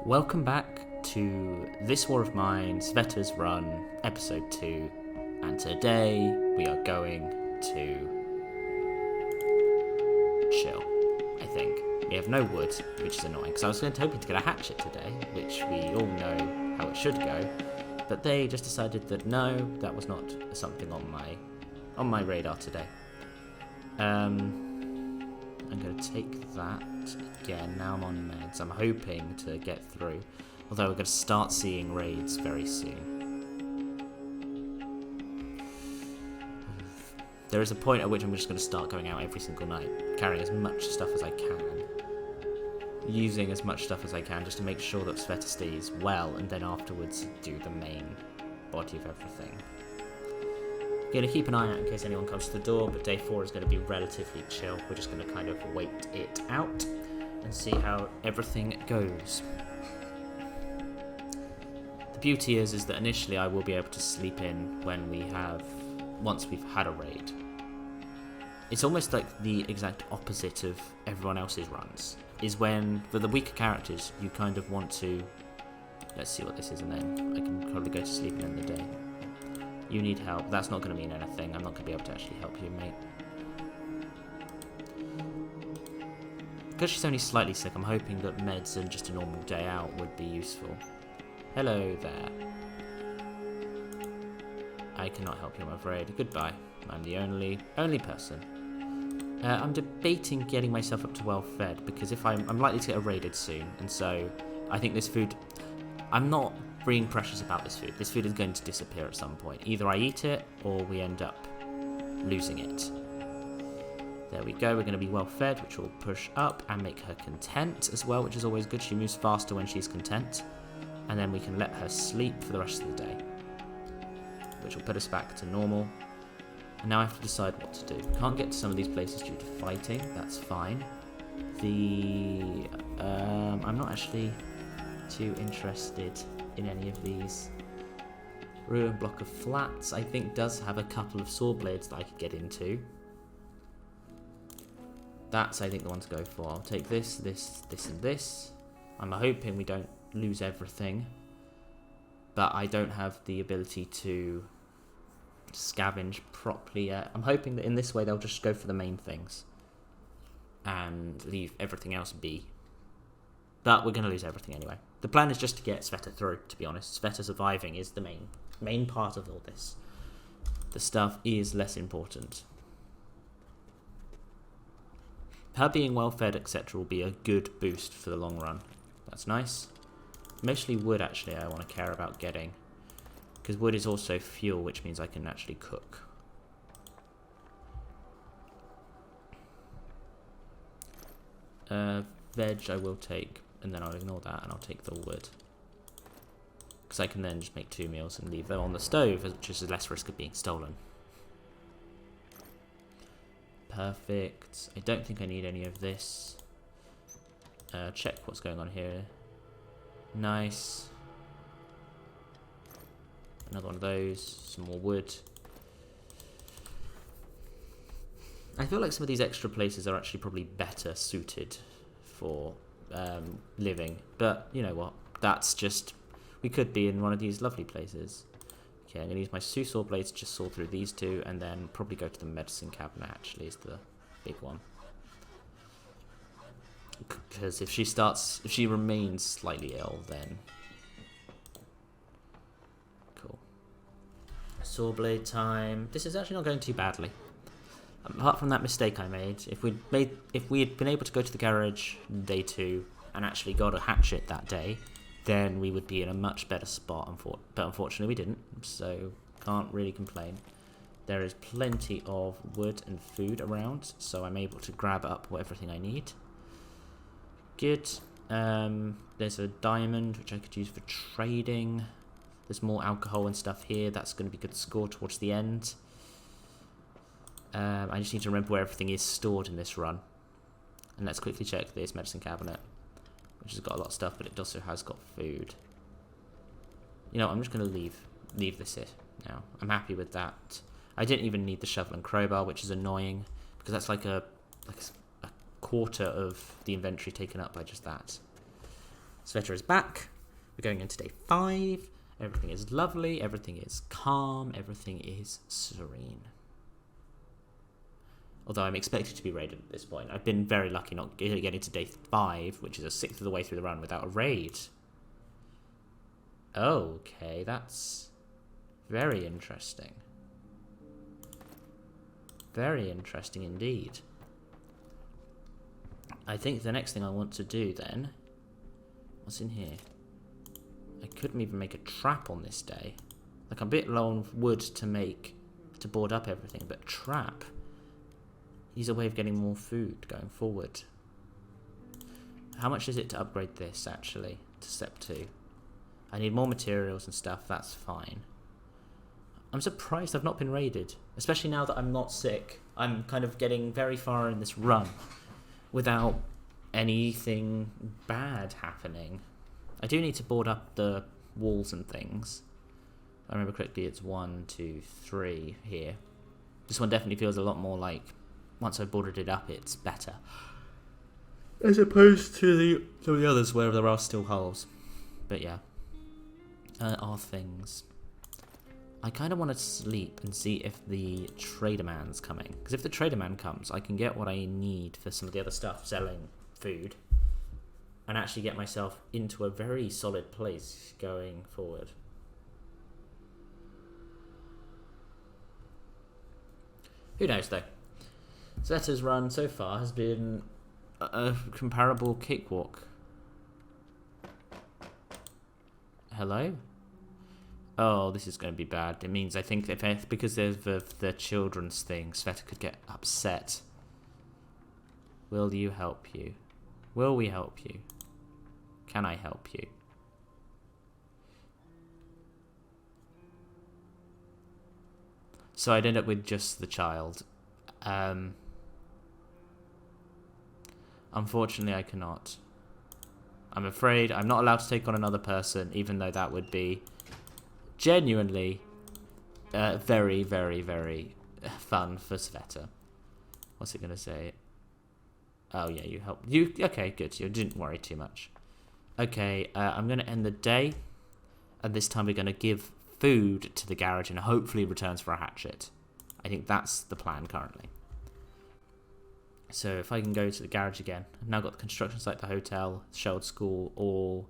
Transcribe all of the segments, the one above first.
Welcome back to This War of Mine, Cveta's Run, Episode 2, and today we are going to chill, I think. We have no wood, which is annoying, because I was hoping to get a hatchet today, which we all know how it should go, but they just decided that no, that was not something on my radar today. I'm going to take that again. Now I'm on meds. I'm hoping to get through, although we're going to start seeing raids very soon. There is a point at which I'm just going to start going out every single night, carrying as much stuff as I can, using as much stuff as I can just to make sure that Cveta stays well, and then afterwards do the main body of everything. Going to keep an eye out in case anyone comes to the door, but day 4 is going to be relatively chill. We're just going to kind of wait it out and see how everything goes. The beauty is that initially I will be able to sleep in once we've had a raid. It's almost like the exact opposite of everyone else's runs, is when, for the weaker characters, you kind of want to, let's see what this is, and then I can probably go to sleep and end the day. You need help. That's not going to mean anything. I'm not going to be able to actually help you, mate. Because she's only slightly sick, I'm hoping that meds and just a normal day out would be useful. Hello there. I cannot help you, I'm afraid. Goodbye. I'm the only person. I'm debating getting myself up to well fed, because if I'm likely to get raided soon, and so I think this food... I'm not being precious about this food. This food is going to disappear at some point. Either I eat it, or we end up losing it. There we go. We're going to be well fed, which will push up and make her content as well, which is always good. She moves faster when she's content. And then we can let her sleep for the rest of the day, which will put us back to normal. And now I have to decide what to do. Can't get to some of these places due to fighting. That's fine. I'm not actually too interested in any of these. Ruined block of flats, I think, does have a couple of saw blades that I could get into. That's, I think, the one to go for. I'll take this, this, and this. I'm hoping we don't lose everything, but I don't have the ability to scavenge properly yet. I'm hoping that in this way they'll just go for the main things and leave everything else be. But we're going to lose everything anyway. The plan is just to get Cveta through, to be honest. Cveta surviving is the main part of all this. The stuff is less important. Her being well fed, etc. will be a good boost for the long run. That's nice. Mostly wood, actually, I want to care about getting. Because wood is also fuel, which means I can actually cook. Veg I will take, and then I'll ignore that and I'll take the wood. Because I can then just make 2 meals and leave them on the stove, which is less risk of being stolen. Perfect. I don't think I need any of this. Check what's going on here. Nice. Another one of those. Some more wood. I feel like some of these extra places are actually probably better suited for living. But you know what? That's just... We could be in one of these lovely places. Okay, I'm going to use my 2 saw blades to just saw through these 2, and then probably go to the medicine cabinet, actually, is the big one. Because if she remains slightly ill, then... Cool. Saw blade time. This is actually not going too badly. Apart from that mistake I made, if we had been able to go to the garage day 2 and actually got a hatchet that day, then we would be in a much better spot, but unfortunately we didn't, so can't really complain. There is plenty of wood and food around, so I'm able to grab up everything I need. Good. There's a diamond, which I could use for trading. There's more alcohol and stuff here. That's going to be good to score towards the end. I just need to remember where everything is stored in this run. And let's quickly check this medicine cabinet, which has got a lot of stuff, but it also has got food. You know, I'm just going to leave this here now. I'm happy with that. I didn't even need the shovel and crowbar, which is annoying, because that's like a quarter of the inventory taken up by just that. Cveta is back. We're going into day 5. Everything is lovely. Everything is calm. Everything is serene. Although I'm expected to be raided at this point. I've been very lucky not getting to day 5, which is a sixth of the way through the run without a raid. Okay, that's very interesting. Very interesting indeed. I think the next thing I want to do then... What's in here? I couldn't even make a trap on this day. Like, I'm a bit low on wood to board up everything, but trap... Use a way of getting more food going forward. How much is it to upgrade this, actually, to step 2? I need more materials and stuff, that's fine. I'm surprised I've not been raided, especially now that I'm not sick. I'm kind of getting very far in this run without anything bad happening. I do need to board up the walls and things. If I remember correctly, it's 1, 2, 3 here. This one definitely feels a lot more like, once I've boarded it up, it's better. As opposed to the others where there are still holes. But yeah. Are things. I kind of want to sleep and see if the trader man's coming. Because if the trader man comes, I can get what I need for some of the other stuff, selling food. And actually get myself into a very solid place going forward. Who knows though? Cveta's run so far has been a comparable cakewalk. Hello? Oh, this is going to be bad. It means I think if because of the children's thing, Cveta could get upset. Will you help you? Will we help you? Can I help you? So I'd end up with just the child. Unfortunately, I cannot. I'm afraid I'm not allowed to take on another person, even though that would be genuinely very, very, very fun for Cveta. What's it going to say? Oh, yeah, you helped. Okay, good. You didn't worry too much. Okay, I'm going to end the day. And this time we're going to give food to the garage and hopefully returns for a hatchet. I think that's the plan currently. So if I can go to the garage again, I've now got the construction site, the hotel, Shelled School, all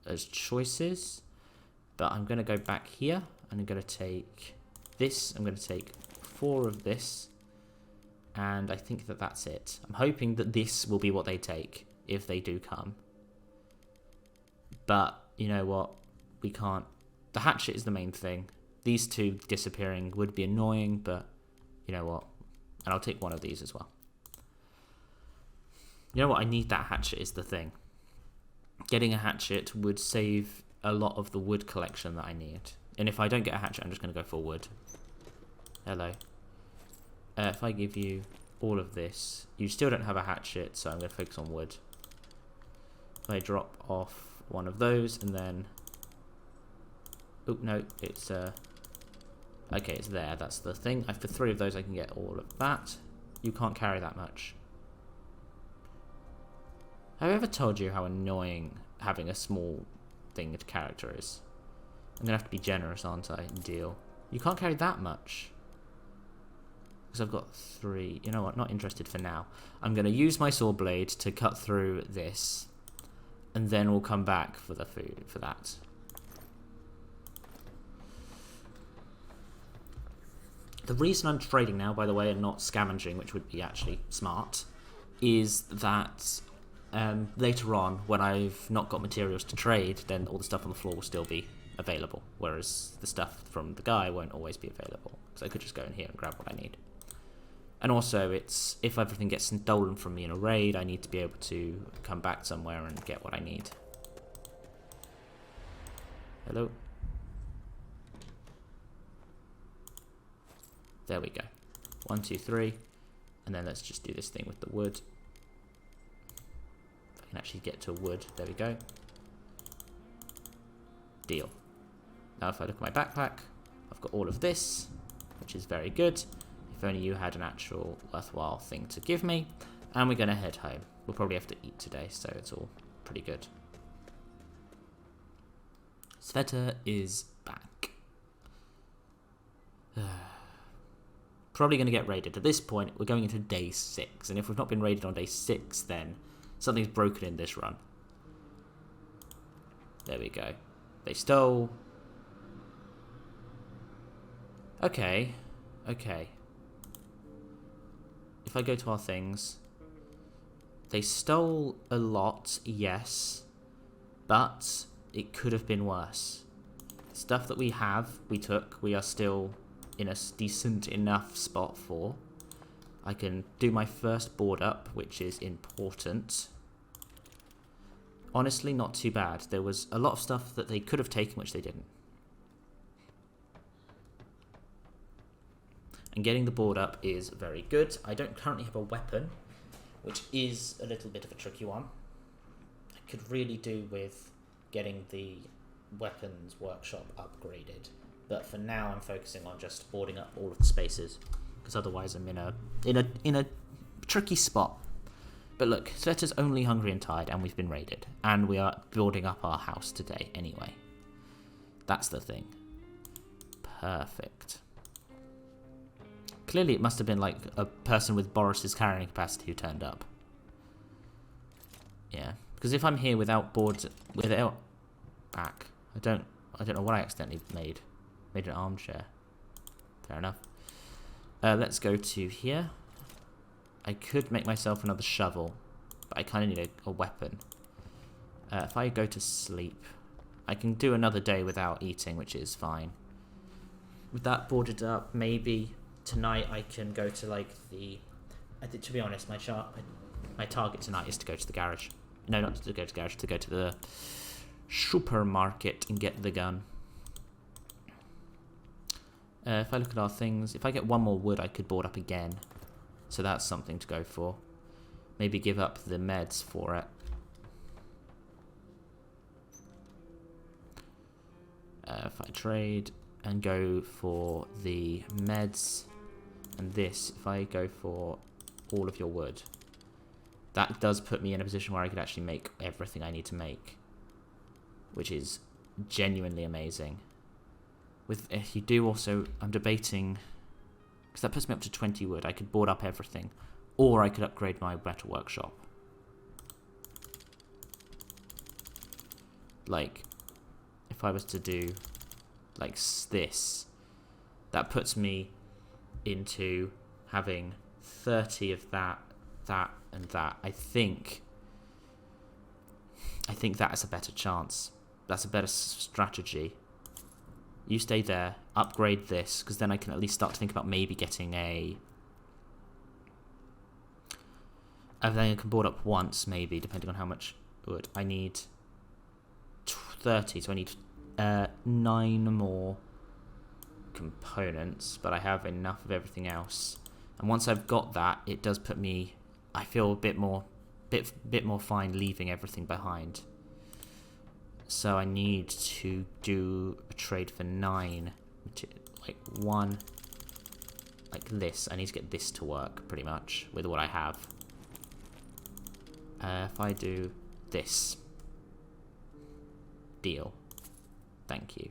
as choices. But I'm going to go back here, and I'm going to take this. I'm going to take 4 of this, and I think that that's it. I'm hoping that this will be what they take, if they do come. But, you know what? We can't... The hatchet is the main thing. These 2 disappearing would be annoying, but you know what? And I'll take 1 of these as well. You know what? I need that hatchet is the thing. Getting a hatchet would save a lot of the wood collection that I need. And if I don't get a hatchet, I'm just going to go for wood. Hello. If I give you all of this, you still don't have a hatchet, so I'm going to focus on wood. If I drop off 1 of those, and then... Oh, no, it's... Okay, it's there, that's the thing. For 3 of those, I can get all of that. You can't carry that much. Have I ever told you how annoying having a small thinged character is? I'm going to have to be generous, aren't I, and deal. You can't carry that much. Because I've got 3. You know what, not interested for now. I'm going to use my saw blade to cut through this. And then we'll come back for the food, for that. The reason I'm trading now, by the way, and not scavenging, which would be actually smart, is that... later on, when I've not got materials to trade, then all the stuff on the floor will still be available, whereas the stuff from the guy won't always be available, because I could just go in here and grab what I need. And also, it's if everything gets stolen from me in a raid, I need to be able to come back somewhere and get what I need. Hello? There we go. 1, 2, 3. And then let's just do this thing with the wood. Can actually get to wood. There we go. Deal. Now if I look at my backpack, I've got all of this, which is very good. If only you had an actual worthwhile thing to give me. And we're going to head home. We'll probably have to eat today, so it's all pretty good. Cveta is back. Probably going to get raided. At this point, we're going into day 6. And if we've not been raided on day 6, then something's broken in this run. There we go. They stole... Okay. Okay. If I go to our things... They stole a lot, yes. But it could have been worse. Stuff that we have, we took. We are still in a decent enough spot for. I can do my first board up, which is important. Honestly, not too bad. There was a lot of stuff that they could have taken, which they didn't. And getting the board up is very good. I don't currently have a weapon, which is a little bit of a tricky one. I could really do with getting the weapons workshop upgraded. But for now, I'm focusing on just boarding up all of the spaces, because otherwise I'm in a tricky spot. But look, Cveta's only hungry and tired, and we've been raided, and we are building up our house today anyway. That's the thing. Perfect. Clearly, it must have been like a person with Boris's carrying capacity who turned up. Yeah, because if I'm here without boards, without back, I don't know what I accidentally made. Made an armchair. Fair enough. Let's go to here. I could make myself another shovel, but I kind of need a weapon. If I go to sleep, I can do another day without eating, which is fine. With that boarded up, maybe tonight I can go to like the... to be honest, my target tonight is to go to the garage. No, not to go to the garage, to go to the supermarket and get the gun. If I look at our things, if I get one more wood, I could board up again. So that's something to go for. Maybe give up the meds for it. If I trade and go for the meds and this, if I go for all of your wood, that does put me in a position where I could actually make everything I need to make, which is genuinely amazing. If you do also, I'm debating, because that puts me up to 20 wood. I could board up everything, or I could upgrade my metal workshop. Like, if I was to do like this, that puts me into having 30 of that, and that. I think that is a better chance. That's a better strategy. You stay there, upgrade this, because then I can at least start to think about maybe getting a... And then I can board up once, maybe, depending on how much wood. I need 30, so I need 9 more components, but I have enough of everything else. And once I've got that, it does put me... I feel a bit more fine leaving everything behind. So I need to do a trade for 9, like 1, like this. I need to get this to work, pretty much, with what I have. If I do this. Deal. Thank you.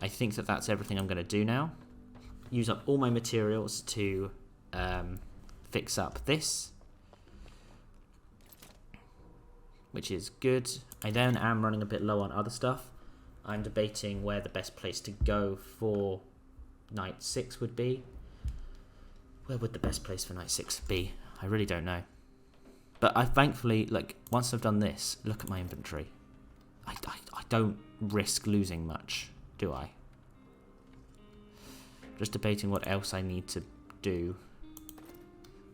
I think that that's everything I'm going to do now. Use up all my materials to fix up this, which is good. I then am running a bit low on other stuff. I'm debating where the best place to go for night 6 would be. Where would the best place for night 6 be? I really don't know. But I thankfully, like, once I've done this, look at my inventory. I don't risk losing much, do I? Just debating what else I need to do.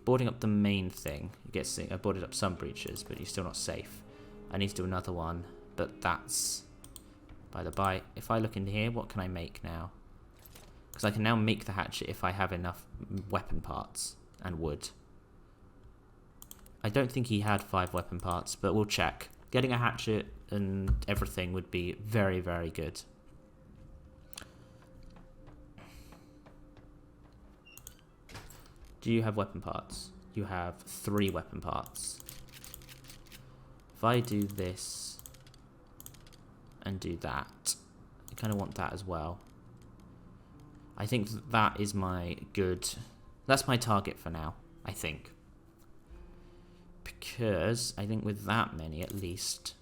Boarding up the main thing. I boarded up some breaches, but you're still not safe. I need to do another one, but that's by the by. If I look in here, what can I make now? Because I can now make the hatchet if I have enough weapon parts and wood. I don't think he had 5 weapon parts, but we'll check. Getting a hatchet and everything would be very, very good. Do you have weapon parts? You have 3 weapon parts. If I do this, and do that. I kind of want that as well. I think that is my good... That's my target for now, I think. Because I think with that many, at least,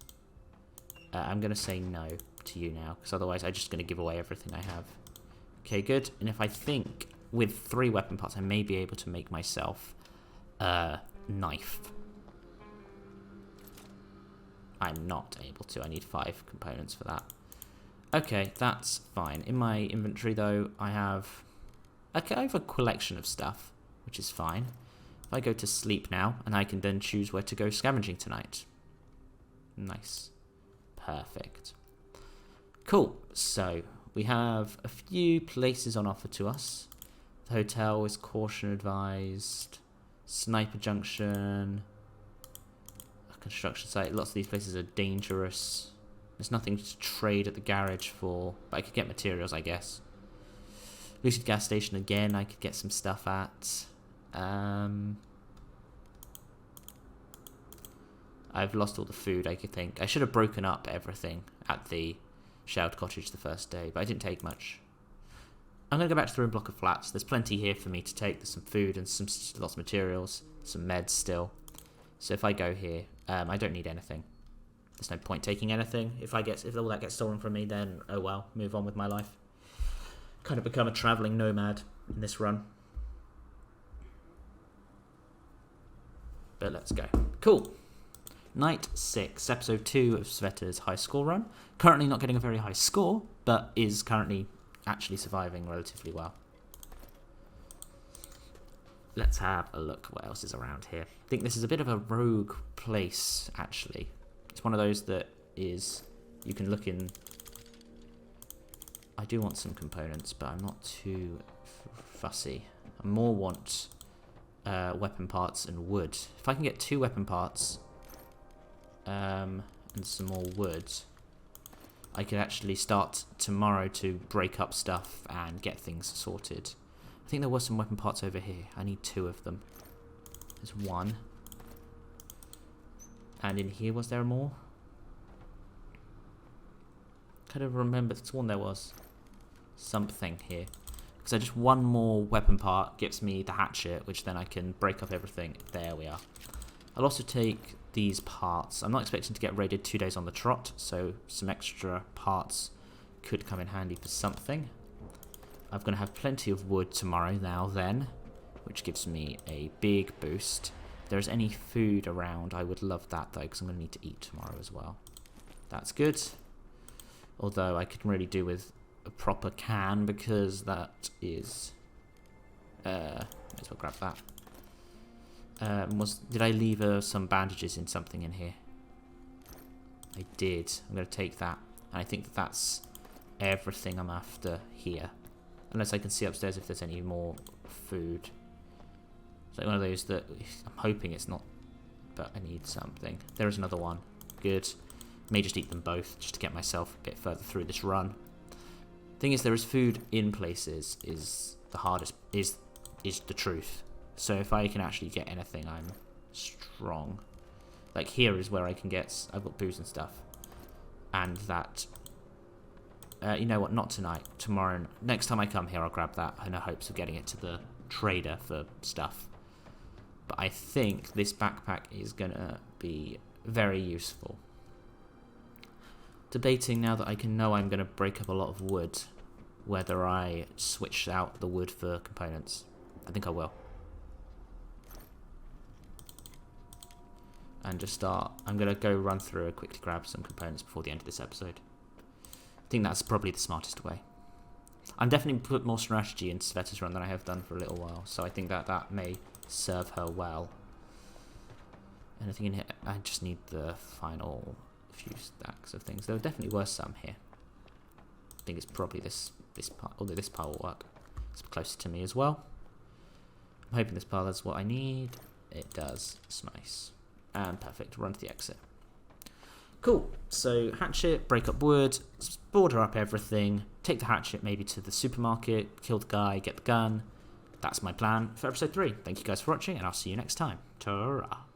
I'm going to say no to you now. Because otherwise, I'm just going to give away everything I have. Okay, good. And if I think with 3 weapon parts, I may be able to make myself a knife. I'm not able to. I need 5 components for that. Okay, that's fine. In my inventory, though, I have a collection of stuff, which is fine. If I go to sleep now, and I can then choose where to go scavenging tonight. Nice. Perfect. Cool. So, we have a few places on offer to us. The hotel is caution advised. Sniper Junction. A construction site. Lots of these places are dangerous. There's nothing to trade at the garage for, but I could get materials, I guess. Lucid gas station again, I could get some stuff at. I've lost all the food, I could think. I should have broken up everything at the Shelled Cottage the first day, but I didn't take much. I'm going to go back to the room block of flats. There's plenty here for me to take. There's some food and lots of materials, some meds still. So if I go here, I don't need anything. There's no point taking anything. If all that gets stolen from me, then oh well, move on with my life. Kind of become a travelling nomad in this run. But let's go. Cool. Night 6, episode 2 of Cveta's high score run. Currently not getting a very high score, but is currently actually surviving relatively well. Let's have a look what else is around here. I think this is a bit of a rogue place, actually. It's one of those that is, you can look in. I do want some components, but I'm not too fussy. I more want weapon parts and wood. If I can get 2 weapon parts and some more wood, I could actually start tomorrow to break up stuff and get things sorted. I think there were some weapon parts over here. I need 2 of them. There's 1. And in here, was there more? Kind of remember, sworn there was something here. Because I just 1 more weapon part gives me the hatchet, which then I can break up everything. There we are. I'll also take these parts. I'm not expecting to get raided 2 days on the trot, so some extra parts could come in handy for something. I'm going to have plenty of wood tomorrow now then, which gives me a big boost. If there's any food around, I would love that though, because I'm going to need to eat tomorrow as well. That's good. Although I could really do with a proper can, because that is... may as well grab that. Did I leave some bandages in something in here? I did. I'm going to take that. And I think that's everything I'm after here. Unless I can see upstairs if there's any more food. It's like one of those that I'm hoping it's not, but I need something. There is another one. Good. May just eat them both just to get myself a bit further through this run. Thing is, there is food in places is the hardest, is the truth. So if I can actually get anything, I'm strong. Like here is where I can get, I've got booze and stuff. And that, you know what, not tonight, tomorrow, next time I come here I'll grab that in the hopes of getting it to the trader for stuff. But I think this backpack is gonna be very useful. Debating now that I can know I'm gonna break up a lot of wood, whether I switch out the wood for components. I think I will. And just start, I'm gonna go run through and quickly grab some components before the end of this episode. I think that's probably the smartest way. I'm definitely put more strategy into Cveta's run than I have done for a little while, so I think that may serve her well. Anything in here? I just need the final few stacks of things. There definitely were some here. I think it's probably this part, although this part will work. It's closer to me as well. I'm hoping this part does what I need. It does. It's nice. And perfect. Run to the exit. Cool. So hatchet, break up wood, border up everything, take the hatchet maybe to the supermarket, kill the guy, get the gun. That's my plan for episode 3. Thank you guys for watching, and I'll see you next time. Ta-ra.